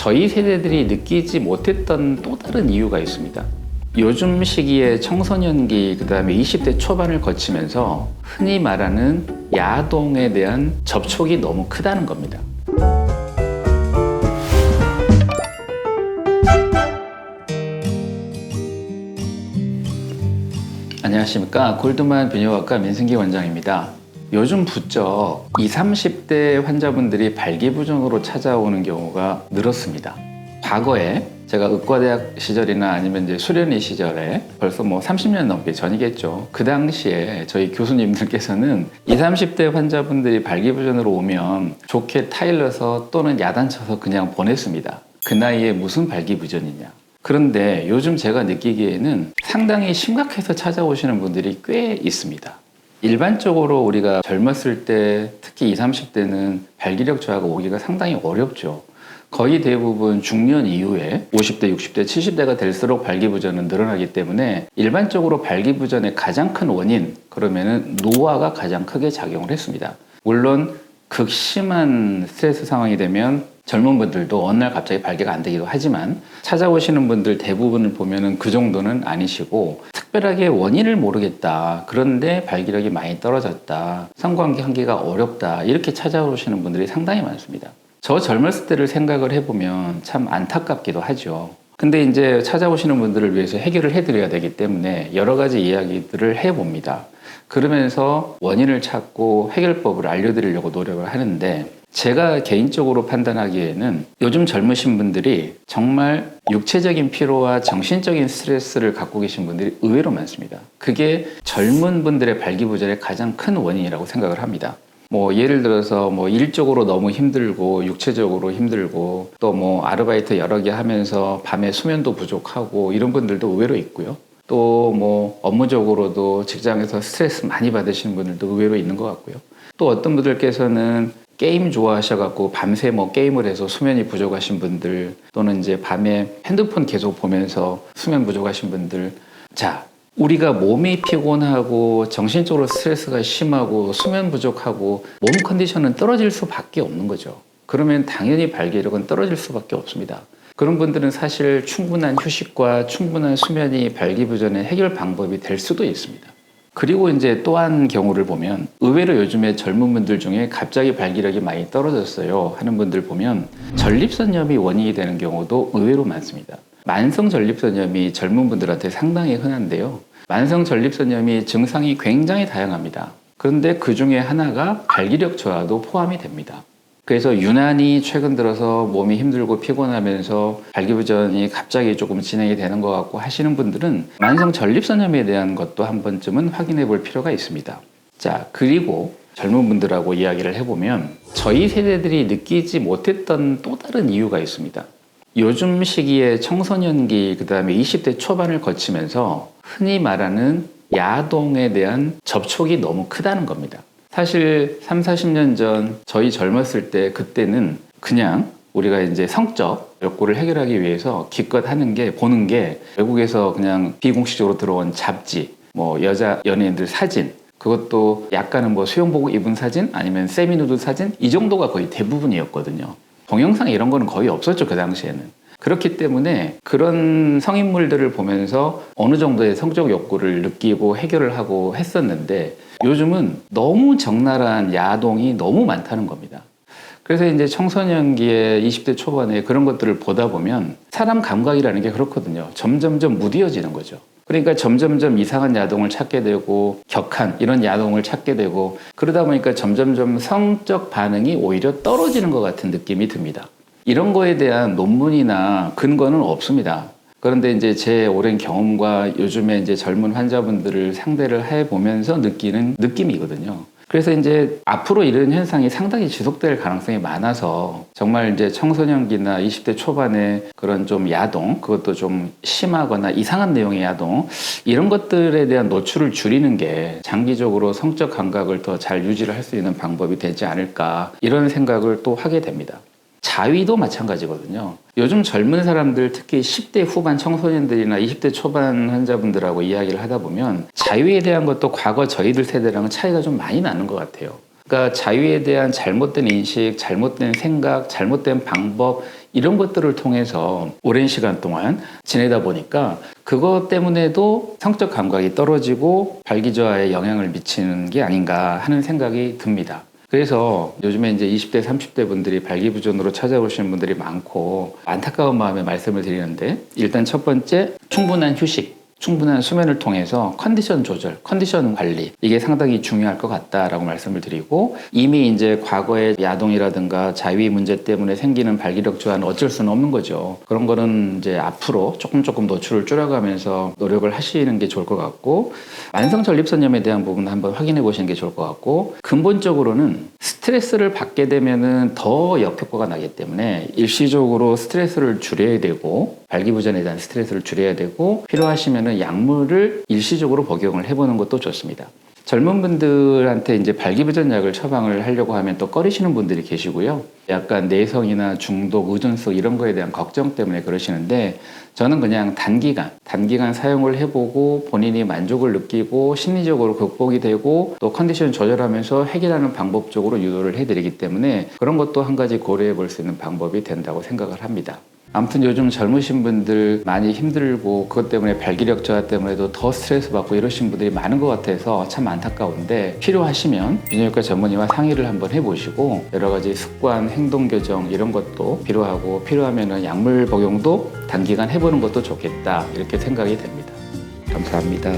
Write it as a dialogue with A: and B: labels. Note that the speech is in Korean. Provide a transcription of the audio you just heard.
A: 저희 세대들이 느끼지 못했던 또 다른 이유가 있습니다. 요즘 시기에 청소년기, 그 다음에 20대 초반을 거치면서 흔히 말하는 야동에 대한 접촉이 너무 크다는 겁니다. 안녕하십니까. 골드만 비뇨기과 민승기 원장입니다. 요즘 부쩍 20, 30대 환자분들이 발기부전으로 찾아오는 경우가 늘었습니다. 과거에 제가 의과대학 시절이나 아니면 이제 수련의 시절에 벌써 30년 넘게 전이겠죠. 그 당시에 저희 교수님들께서는 20, 30대 환자분들이 발기부전으로 오면 좋게 타일러서 또는 야단쳐서 그냥 보냈습니다. 그 나이에 무슨 발기부전이냐. 그런데 요즘 제가 느끼기에는 상당히 심각해서 찾아오시는 분들이 꽤 있습니다. 일반적으로 우리가 젊었을 때 특히 20, 30대는 발기력 저하가 오기가 상당히 어렵죠. 거의 대부분 중년 이후에 50대, 60대, 70대가 될수록 발기부전은 늘어나기 때문에 일반적으로 발기부전의 가장 큰 원인, 그러면은 노화가 가장 크게 작용을 했습니다. 물론 극심한 스트레스 상황이 되면 젊은 분들도 어느 날 갑자기 발기가 안 되기도 하지만 찾아오시는 분들 대부분을 보면은 그 정도는 아니시고 특별하게 원인을 모르겠다. 그런데 발기력이 많이 떨어졌다. 성관계 하기가 어렵다. 이렇게 찾아오시는 분들이 상당히 많습니다. 저 젊었을 때를 생각을 해보면 참 안타깝기도 하죠. 근데 이제 찾아오시는 분들을 위해서 해결을 해드려야 되기 때문에 여러 가지 이야기들을 해봅니다. 그러면서 원인을 찾고 해결법을 알려드리려고 노력을 하는데 제가 개인적으로 판단하기에는 요즘 젊으신 분들이 정말 육체적인 피로와 정신적인 스트레스를 갖고 계신 분들이 의외로 많습니다. 그게 젊은 분들의 발기부전의 가장 큰 원인이라고 생각을 합니다. 예를 들어서 일적으로 너무 힘들고 육체적으로 힘들고 또 아르바이트 여러 개 하면서 밤에 수면도 부족하고 이런 분들도 의외로 있고요. 또 업무적으로도 직장에서 스트레스 많이 받으시는 분들도 의외로 있는 것 같고요. 또 어떤 분들께서는 게임 좋아하셔갖고 밤새 게임을 해서 수면이 부족하신 분들 또는 이제 밤에 핸드폰 계속 보면서 수면 부족하신 분들. 자, 우리가 몸이 피곤하고 정신적으로 스트레스가 심하고 수면 부족하고 몸 컨디션은 떨어질 수밖에 없는 거죠. 그러면 당연히 발기력은 떨어질 수밖에 없습니다. 그런 분들은 사실 충분한 휴식과 충분한 수면이 발기부전의 해결 방법이 될 수도 있습니다. 그리고 이제 또 한 경우를 보면 의외로 요즘에 젊은 분들 중에 갑자기 발기력이 많이 떨어졌어요 하는 분들 보면 전립선염이 원인이 되는 경우도 의외로 많습니다. 만성 전립선염이 젊은 분들한테 상당히 흔한데요. 만성 전립선염이 증상이 굉장히 다양합니다. 그런데 그 중에 하나가 발기력 저하도 포함이 됩니다. 그래서 유난히 최근 들어서 몸이 힘들고 피곤하면서 발기부전이 갑자기 조금 진행이 되는 것 같고 하시는 분들은 만성 전립선염에 대한 것도 한 번쯤은 확인해 볼 필요가 있습니다. 자, 그리고 젊은 분들하고 이야기를 해보면 저희 세대들이 느끼지 못했던 또 다른 이유가 있습니다. 요즘 시기에 청소년기, 그 다음에 20대 초반을 거치면서 흔히 말하는 야동에 대한 접촉이 너무 크다는 겁니다. 사실 3, 40년 전 저희 젊었을 때 그때는 그냥 우리가 이제 성적 욕구를 해결하기 위해서 기껏 하는 게 보는 게 외국에서 그냥 비공식적으로 들어온 잡지, 여자 연예인들 사진, 그것도 약간은 수영복 입은 사진 아니면 세미누드 사진 이 정도가 거의 대부분이었거든요. 동영상 이런 거는 거의 없었죠, 그 당시에는. 그렇기 때문에 그런 성인물들을 보면서 어느 정도의 성적 욕구를 느끼고 해결을 하고 했었는데 요즘은 너무 적나라한 야동이 너무 많다는 겁니다. 그래서 이제 청소년기에 20대 초반에 그런 것들을 보다 보면 사람 감각이라는 게 그렇거든요. 점점점 무뎌지는 거죠. 그러니까 점점점 이상한 야동을 찾게 되고 격한 이런 야동을 찾게 되고 그러다 보니까 점점점 성적 반응이 오히려 떨어지는 것 같은 느낌이 듭니다. 이런 거에 대한 논문이나 근거는 없습니다. 그런데 이제 제 오랜 경험과 요즘에 이제 젊은 환자분들을 상대를 해보면서 느끼는 느낌이거든요. 그래서 이제 앞으로 이런 현상이 상당히 지속될 가능성이 많아서 정말 이제 청소년기나 20대 초반에 그런 좀 야동, 그것도 좀 심하거나 이상한 내용의 야동, 이런 것들에 대한 노출을 줄이는 게 장기적으로 성적 감각을 더 잘 유지를 할 수 있는 방법이 되지 않을까 이런 생각을 또 하게 됩니다. 자위도 마찬가지거든요. 요즘 젊은 사람들 특히 10대 후반 청소년들이나 20대 초반 환자분들하고 이야기를 하다 보면 자위에 대한 것도 과거 저희들 세대랑은 차이가 좀 많이 나는 것 같아요. 그러니까 자위에 대한 잘못된 인식, 잘못된 생각, 잘못된 방법 이런 것들을 통해서 오랜 시간 동안 지내다 보니까 그것 때문에도 성적 감각이 떨어지고 발기저하에 영향을 미치는 게 아닌가 하는 생각이 듭니다. 그래서 요즘에 이제 20대, 30대 분들이 발기부전으로 찾아오시는 분들이 많고 안타까운 마음에 말씀을 드리는데, 일단 첫 번째, 충분한 휴식, 충분한 수면을 통해서 컨디션 조절, 컨디션 관리, 이게 상당히 중요할 것 같다라고 말씀을 드리고, 이미 이제 과거의 야동이라든가 자위 문제 때문에 생기는 발기력 저하는 어쩔 수는 없는 거죠. 그런 거는 이제 앞으로 조금 노출을 줄여가면서 노력을 하시는 게 좋을 것 같고, 만성 전립선염에 대한 부분 한번 확인해 보시는 게 좋을 것 같고, 근본적으로는 스트레스를 받게 되면은 더 역효과가 나기 때문에 일시적으로 스트레스를 줄여야 되고, 발기부전에 대한 스트레스를 줄여야 되고, 필요하시면은 약물을 일시적으로 복용을 해보는 것도 좋습니다. 젊은 분들한테 이제 발기부전 약을 처방을 하려고 하면 또 꺼리시는 분들이 계시고요. 약간 내성이나 중독, 의존성 이런 거에 대한 걱정 때문에 그러시는데, 저는 그냥 단기간 사용을 해보고 본인이 만족을 느끼고 심리적으로 극복이 되고 또 컨디션 조절하면서 해결하는 방법 쪽으로 유도를 해드리기 때문에 그런 것도 한 가지 고려해 볼 수 있는 방법이 된다고 생각을 합니다. 아무튼 요즘 젊으신 분들 많이 힘들고 그것 때문에 발기력 저하 때문에도 더 스트레스 받고 이러신 분들이 많은 것 같아서 참 안타까운데, 필요하시면 비뇨기과 전문의와 상의를 한번 해보시고 여러 가지 습관, 행동 교정 이런 것도 필요하고, 필요하면은 약물 복용도 단기간 해보는 것도 좋겠다, 이렇게 생각이 됩니다. 감사합니다.